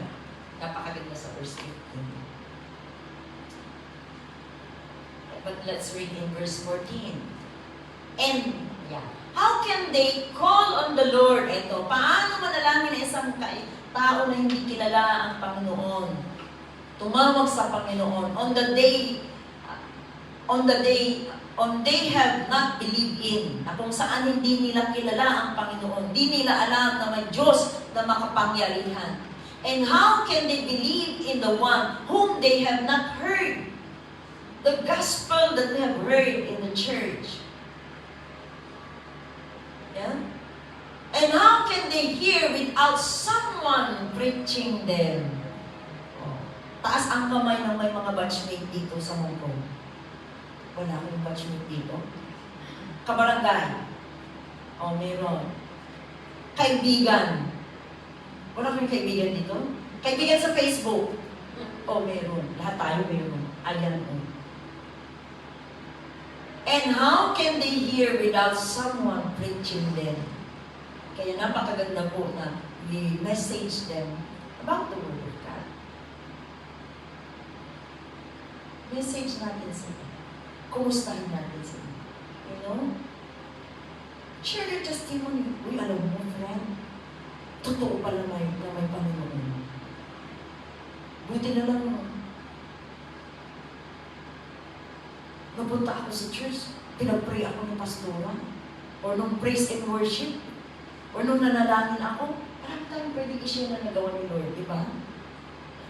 Napakaganda sa verse 15. But let's read in verse 14. And, how can they call on the Lord? Ito, paano manalangin ng isang tao na hindi kilala ang Panginoon? Tumawag sa Panginoon on they have not believed in, na kung saan hindi nila kilala ang Panginoon, hindi nila alam na may Diyos na makapangyarihan. And how can they believe in the one whom they have not heard? The gospel that we have heard in the church. Yeah? And how can they hear without someone preaching them? Taas ang kamay ng may mga batchmate dito sa Hong Kong. Wala akong batchmate dito. Kabarangay. Meron. Kaibigan. Wala akong kaibigan dito. Kaibigan sa Facebook. Meron. Lahat tayo meron. Ayan po. And how can they hear without someone preaching them? Kaya napakaganda po na we message them about the Word of God. Message natin sila. Kumustahin natin sila. You know? Share your testimony. Uy, alam mo, friend, totoo pala na may Panginoon. Buti na lang, napunta ako sa church, pinag-pray ako ng pastora, or nung praise and worship, or nung nanalangin ako, marami tayong pwede i-share na nagawa ni Lord, di ba?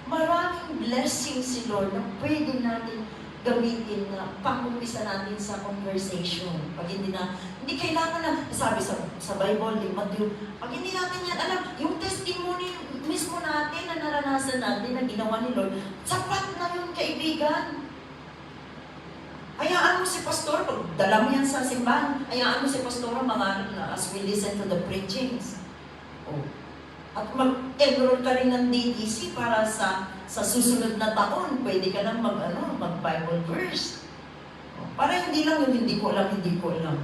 Maraming blessings si Lord na pwede natin gamitin na pang-umpisa natin sa conversation. Pag hindi kailangan na, sabi sa Bible, di Matthew, pag hindi natin yan alam, yung testimony mismo natin na naranasan natin, na ginawa ni Lord, sapat na yun, kaibigan. Hayaan mo si pastor, pag dala mo yan sa simbahan, hayaan mo si pastor as we listen to the preachings. Oh. At mag-enroll ka rin ng DTC para sa susunod na taon, pwede ka lang mag-Bible verse. Oh. Para hindi lang yung hindi ko alam.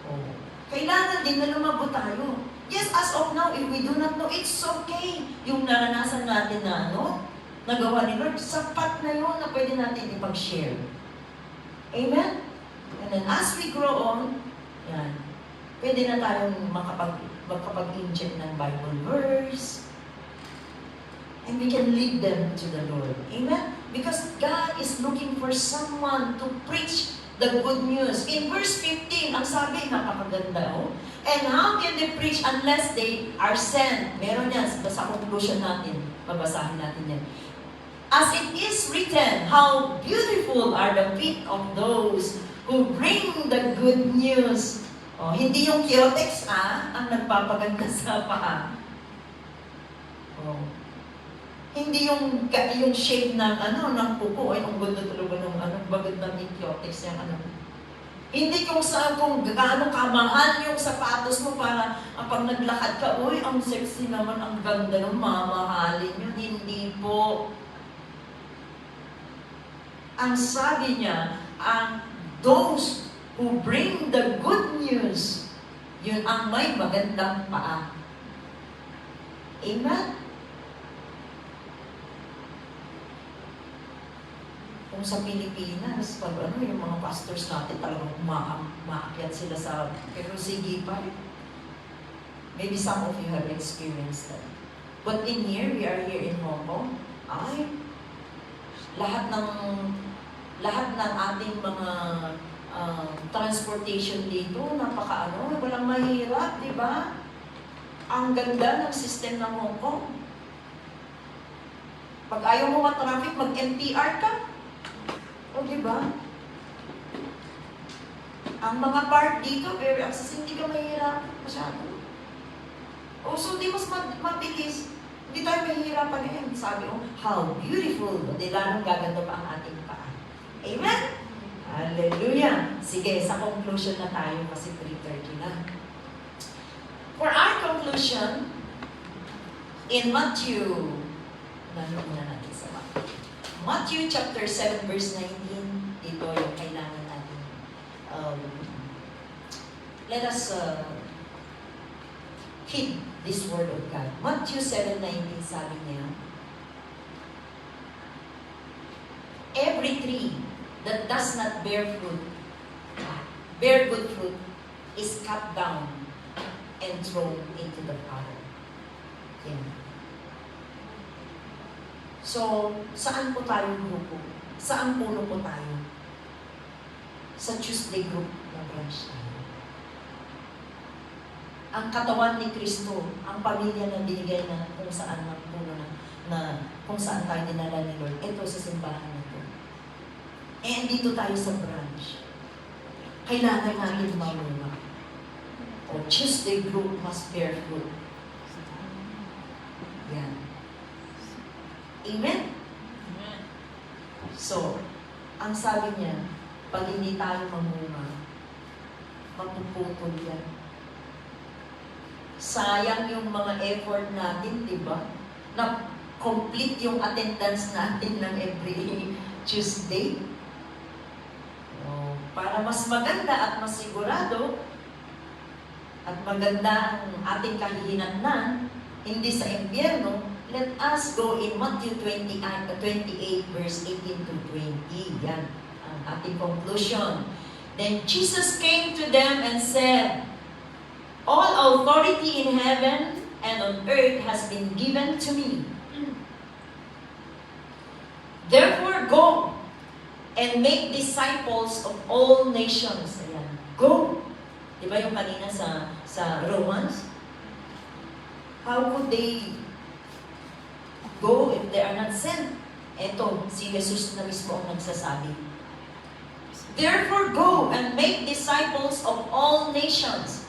Oh. Kailangan din na lumago tayo. Yes, as of now, if we do not know, it's okay. Yung naranasan natin na nagawa ni Lord, sapat na yun na pwede natin ipag-share. Amen? And then as we grow on, yan, pwede na tayong makapag-inject ng Bible verse, and we can lead them to the Lord. Amen? Because God is looking for someone to preach the good news. In verse 15, ang sabi, napakaganda, and how can they preach unless they are sent? Meron yan, sa conclusion natin, babasahin natin yan. As it is written, how beautiful are the feet of those who bring the good news. Oh, hindi yung Kyotex ang nagpapaganda sa paa. Oh. Hindi yung shape ng ng puko ay ang ganda talaga ng bagad ng Kyotex yung Hindi kung gaano kamahal yung sapatos mo para pag naglakad ka, uy, ang sexy naman, ang ganda ng mamahalin yun. Hindi po. Ang sabi niya, those who bring the good news, yun ang may magandang paa. Amen? Kung sa Pilipinas, pag yung mga pastors natin talagang umaakyat sila sa, pero sige pa. Maybe some of you have experienced that. But in here, we are here in Hong Kong, lahat ng ating mga transportation dito, walang mahirap, di ba? Ang ganda ng system ng Hong Kong. Pag ayaw mo ma-traffic, mag-MTR ka. O, di ba? Ang mga park dito, very accessible, hindi ka mahirap masyado. O, so di mas mabilis. Hindi tayo mahihirapan ngayon. Sabi how beautiful. Di lalong gaganda pa ang ating paa. Amen? Hallelujah! Sige, sa conclusion na tayo kasi 3:30 na. For our conclusion, in Matthew, muna natin sa Matthew chapter 7 verse 19, dito yung kailangan natin. Let us heed this word of God. Matthew 7:19, sabi niya, every tree that does not bear good fruit, is cut down and thrown into the fire. Yeah. So, saan po tayo grupo? Saan puno po tayo? Sa Tuesday group na branch tayo. Ang katawan ni Kristo, ang pamilya na binigay na kung saan ng puno na kung saan tayo dinala ni Lord. Ito sa simbahan na ito. And dito tayo sa branch. Kailangan natin mamuna. O Tuesday group must bear fruit. Yan. Amen? Amen. So, ang sabi niya, pag hindi tayo mamunga, mapuputol yan. Sayang yung mga effort natin, di ba? Na complete yung attendance natin ng every Tuesday. Para mas maganda at mas sigurado at maganda ang ating kahihinatnan, hindi sa impyerno, let us go in Matthew 28 verse 18 to 20. Yan ang ating conclusion. Then Jesus came to them and said, all authority in heaven and on earth has been given to me. Therefore go and make disciples of all nations. Ayan. Go! Di ba yung kanina sa Romans? How could they go if they are not sent? Eto, si Jesus na mismo ang nagsasabi. Therefore go and make disciples of all nations.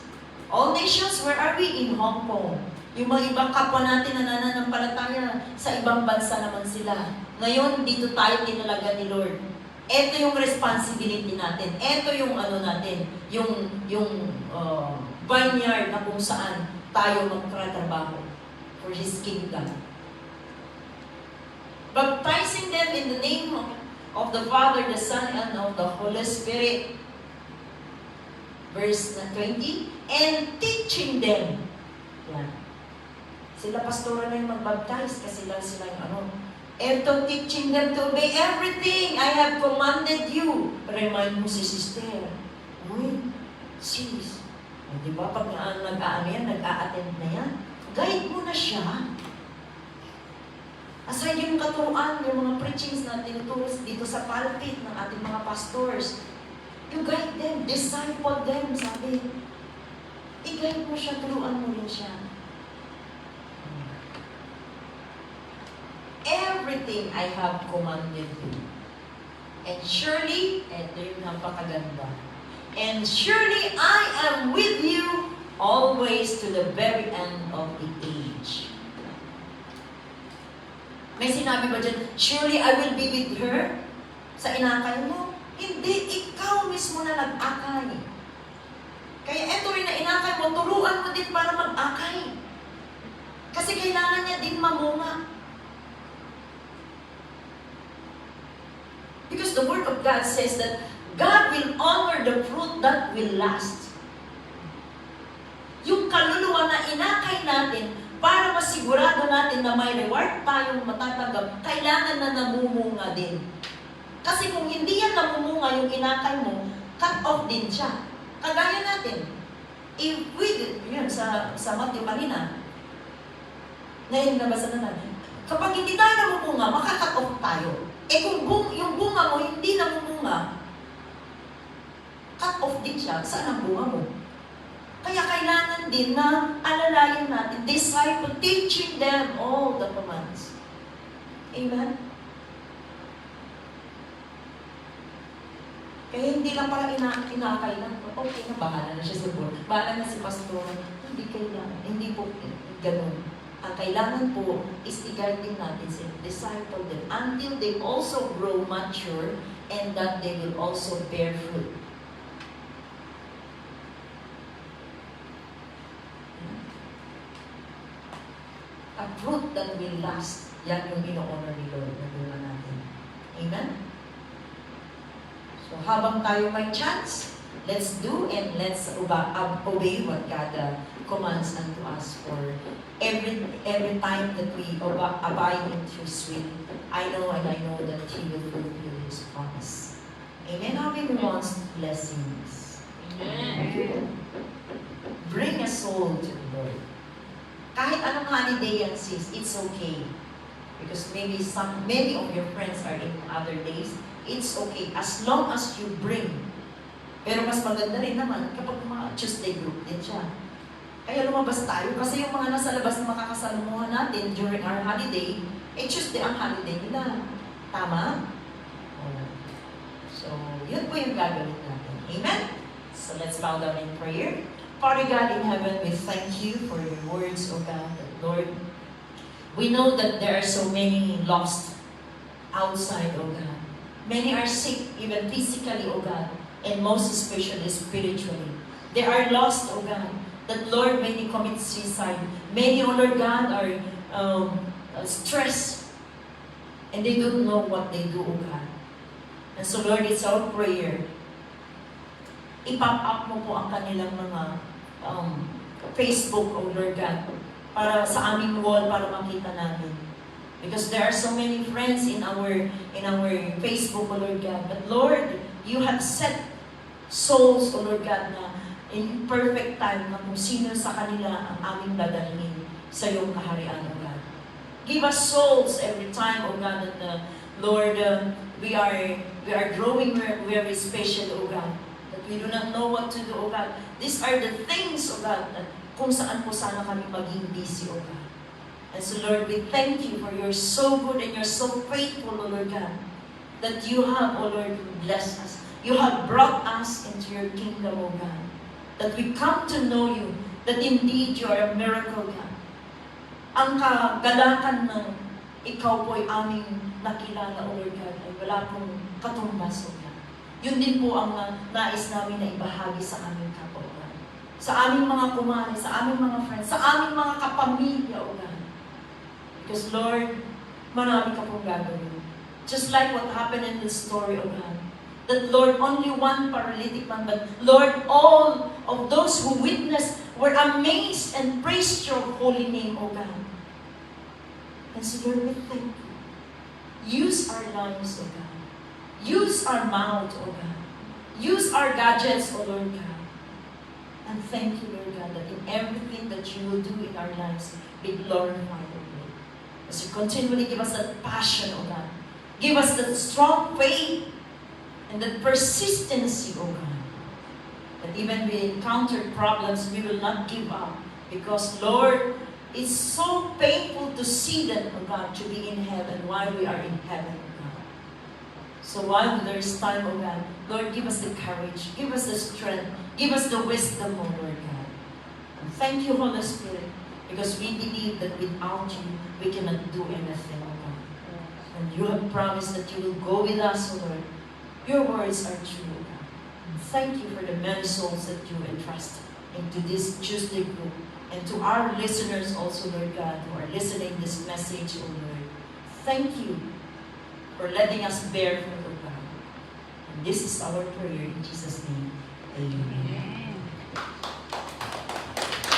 All nations, where are we? In Hong Kong. Yung mga ibang kapwa natin na nananampalataya, sa ibang bansa naman sila. Ngayon, dito tayo tinalaga ni Lord. Ito yung responsibility natin. Ito yung ano natin, yung vineyard na kung saan tayo magtratrabaho for His kingdom. Baptizing them in the name of the Father, the Son, and of the Holy Spirit. Verse 20, and teaching them. Yan. Sila pastora na yung mag-baptize kasi lang sila yung ano. Ito, teaching them to obey everything I have commanded you. Remind mo si sister. Uy, sis. Di ba, pag nag-aano yan, nag-a-attend na yan, guide mo na siya. Aside yung katuruan, yung mga preachings na tinuturo dito sa pulpit ng ating mga pastors, you guide them, disciple them, sabi. I-guide mo siya, turuan mo rin siya. Everything I have commanded you. And surely, eto yung napakaganda. And surely I am with you always to the very end of the age. May sinabi ba dyan, surely I will be with her sa inakay mo? Hindi, ikaw mismo na nag-akay. Kaya eto rin na inakay mo, turuan mo din para mag-akay. Kasi kailangan niya din mamunga. Because the Word of God says that God will honor the fruit that will last. Yung kaluluwa na inakay natin, para masigurado natin na may reward tayong matatanggap, kailangan na namumunga din. Kasi kung hindi yan namumunga yung inakay mo, cut off din siya. Kagaya natin. If we, yun, sa Matthew kanina, ngayon nabasa na natin, kapag hindi tayo namumunga, makakat off tayo. Eh kung yung bunga mo hindi namumunga, cut off din siya. Saan ang bunga mo? Kaya kailangan din na alalayan natin, disciple, teaching them all the commands. Amen? Kaya hindi lang pala inakay lang. Okay na, bahala na siya sa board. Bahala na si pastor. Hindi kailangan. Hindi po ganun. Ang kailangan po is i-guide din natin sila, disciple them, until they also grow mature and that they will also bear fruit. A fruit that will last. Yan yung ino-honor ni Lord na bunga natin. Amen? So, habang tayo may chance, let's do and let's obey what God commands unto us for every time that we abide in His will. I know and I know that He will fulfill His promise. Amen? How many wants blessings? Amen. Bring a soul to the Lord. Kahit anong holiday yan, sis, it's okay. Because maybe many of your friends are in other days, it's okay. As long as you bring. Pero mas maganda rin naman kapag mga Tuesday group din siya. Kaya lumabas tayo. Kasi yung mga nasa labas na makakasalamuhan natin during our holiday, Tuesday ang holiday nila. Tama? So, yun po yung gagawin natin. Amen? So, let's bow down in prayer. Father God in heaven, we thank you for your words, O God. Lord, we know that there are so many lost outside, O God. Many are sick, even physically, O God, and most especially spiritually. They are lost, O God. That, Lord, many commit suicide. Many, O Lord God, are stressed, and they don't know what they do, O God. And so, Lord, it's our prayer. I-pop up mo po ang kanilang mga Facebook, O Lord God, para sa aming wall, para makita namin. Because there are so many friends in our Facebook, O Lord God. But Lord, you have set souls, O Lord God, na in perfect time na kung sino sa kanila ang aming dadalhin sa iyong kaharian, O God. Give us souls every time, O God, that Lord, we are growing very special, O God. That we do not know what to do, O God. These are the things, O God, that kung saan po sana kami maging busy, O God. And so, Lord, we thank you for you're so good and you're so faithful, O Lord God, that you have, O Lord, blessed us. You have brought us into your kingdom, O God. That we come to know you, that indeed you are a miracle, God. Ang kagalakan ng ikaw po ay aming nakilala, O Lord God, ay wala pong katumbas, O God. Yun din po ang nais namin na ibahagi sa aming kapwa, O God. Sa aming mga kumare, sa aming mga friends, sa aming mga kapamilya, O God. Because Lord, marami ka pong gagawin. Just like what happened in the story, O God. That Lord, only one paralytic man, but Lord, all of those who witnessed were amazed and praised your holy name, O God. And so Lord, we thank you. Use our lives, O God. Use our mouth, O God. Use our gadgets, O Lord God. And thank you, Lord God, that in everything that you will do in our lives, be glorified, O Lord. As you continually give us that passion, O God. Give us that strong faith and that persistency, O God. That even we encounter problems, we will not give up. Because, Lord, it's so painful to see them, O God, to be in heaven while we are in heaven, O God. So while there is time, O God, Lord, give us the courage, give us the strength, give us the wisdom, O Lord God. And thank you, Holy Spirit, because we believe that without you, we cannot do anything, O God. And you have promised that you will go with us, O Lord. Your words are true, O God. And thank you for the many souls that you entrust into this Tuesday group. And to our listeners also, Lord God, who are listening this message, O Lord, thank you for letting us bear fruit, O God. And this is our prayer in Jesus' name. Amen.